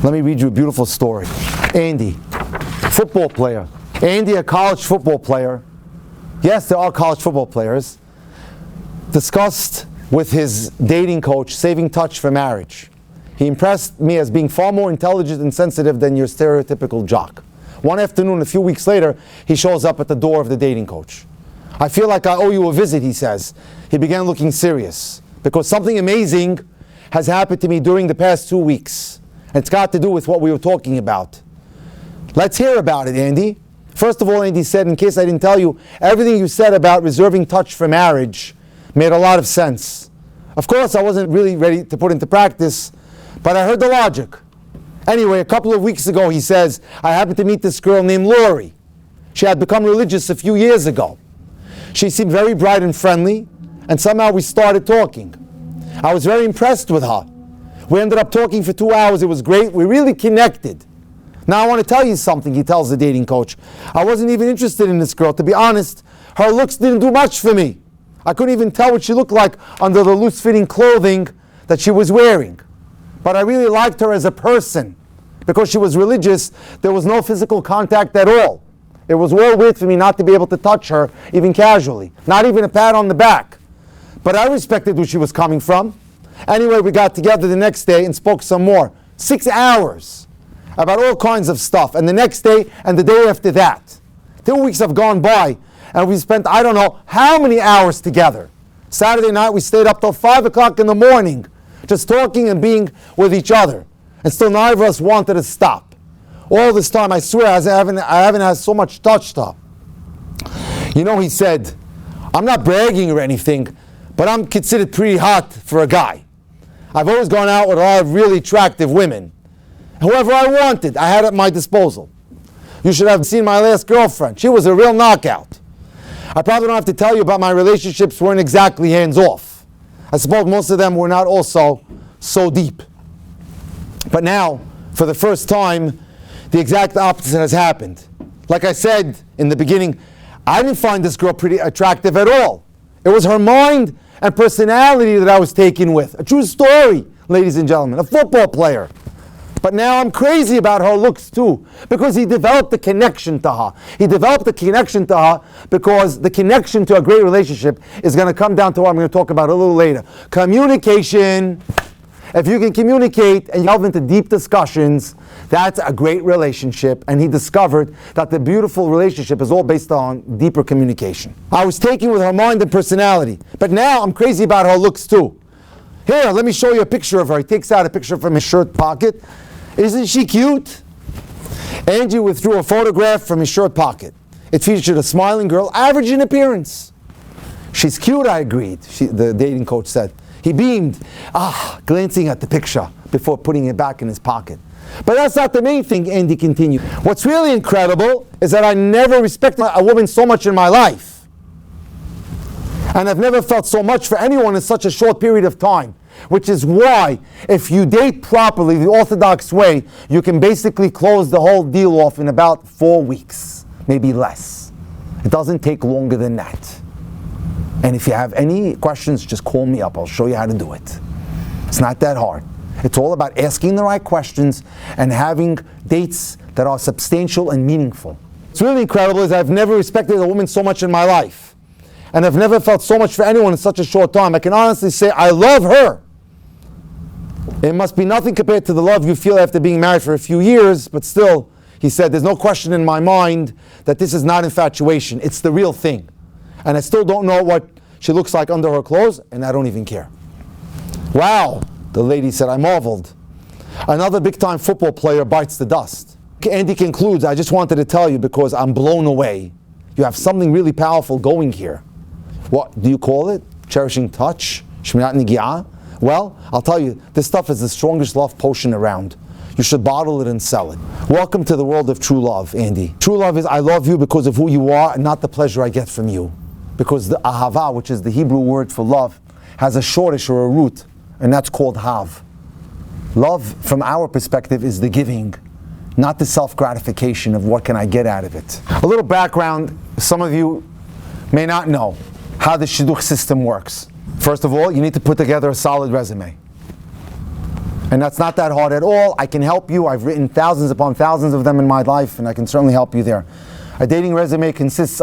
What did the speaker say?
Let me read you a beautiful story. Andy, football player. Andy, a college football player. Yes, there are college football players. Discussed with his dating coach, saving touch for marriage. He impressed me as being far more intelligent and sensitive than your stereotypical jock. One afternoon, a few weeks later, he shows up at the door of the dating coach. I feel like I owe you a visit, he says. He began looking serious because something amazing has happened to me during the past 2 weeks. It's got to do with what we were talking about. Let's hear about it, Andy. First of all, Andy said, in case I didn't tell you, everything you said about reserving touch for marriage made a lot of sense. Of course, I wasn't really ready to put into practice, but I heard the logic. Anyway, a couple of weeks ago, he says, I happened to meet this girl named Lori. She had become religious a few years ago. She seemed very bright and friendly, and somehow we started talking. I was very impressed with her. We ended up talking for 2 hours. It was great. We really connected. Now I want to tell you something, he tells the dating coach. I wasn't even interested in this girl. To be honest, her looks didn't do much for me. I couldn't even tell what she looked like under the loose-fitting clothing that she was wearing. But I really liked her as a person. Because she was religious, there was no physical contact at all. It was well weird for me not to be able to touch her, even casually. Not even a pat on the back. But I respected where she was coming from. Anyway, we got together the next day and spoke some more. 6 hours. About all kinds of stuff. And the next day and the day after that. 2 weeks have gone by and we spent I don't know how many hours together. Saturday night we stayed up till 5 o'clock in the morning just talking and being with each other. And still neither of us wanted to stop. All this time, I swear, I haven't had so much touch to her. You know, he said, I'm not bragging or anything, but I'm considered pretty hot for a guy. I've always gone out with a lot of really attractive women. Whoever I wanted, I had at my disposal. You should have seen my last girlfriend. She was a real knockout. I probably don't have to tell you about my relationships weren't exactly hands-off. I suppose most of them were not also so deep. But now, for the first time, the exact opposite has happened. Like I said in the beginning, I didn't find this girl pretty attractive at all. It was her mind and personality that I was taken with. A true story, ladies and gentlemen, a football player. But now I'm crazy about her looks too, because he developed a connection to her. He developed a connection to her because the connection to a great relationship is going to come down to what I'm going to talk about a little later. Communication. If you can communicate and delve into deep discussions, that's a great relationship. And he discovered that the beautiful relationship is all based on deeper communication. I was taken with her mind and personality, but now I'm crazy about her looks too. Here, let me show you a picture of her. He takes out a picture from his shirt pocket. Isn't she cute? Angie withdrew a photograph from his shirt pocket. It featured a smiling girl, average in appearance. She's cute, I agreed, the dating coach said. He beamed, glancing at the picture before putting it back in his pocket. But that's not the main thing, Andy continued. What's really incredible is that I never respected a woman so much in my life. And I've never felt so much for anyone in such a short period of time. Which is why, if you date properly, the Orthodox way, you can basically close the whole deal off in about 4 weeks, maybe less. It doesn't take longer than that. And if you have any questions, just call me up. I'll show you how to do it. It's not that hard. It's all about asking the right questions and having dates that are substantial and meaningful. What's really incredible is I've never respected a woman so much in my life. And I've never felt so much for anyone in such a short time. I can honestly say I love her. It must be nothing compared to the love you feel after being married for a few years, but still, he said, there's no question in my mind that this is not infatuation. It's the real thing. And I still don't know what she looks like under her clothes, and I don't even care. Wow, the lady said, I marveled. Another big-time football player bites the dust. Andy concludes, I just wanted to tell you because I'm blown away. You have something really powerful going here. What do you call it? Cherishing touch? Shmirat Nigi'ah? Well, I'll tell you, this stuff is the strongest love potion around. You should bottle it and sell it. Welcome to the world of true love, Andy. True love is I love you because of who you are and not the pleasure I get from you. Because the ahava, which is the Hebrew word for love, has a shortish or a root, and that's called hav. Love, from our perspective, is the giving, not the self-gratification of what can I get out of it. A little background, some of you may not know how the shidduch system works. First of all, you need to put together a solid resume. And that's not that hard at all. I can help you. I've written thousands upon thousands of them in my life, and I can certainly help you there. A dating resume consists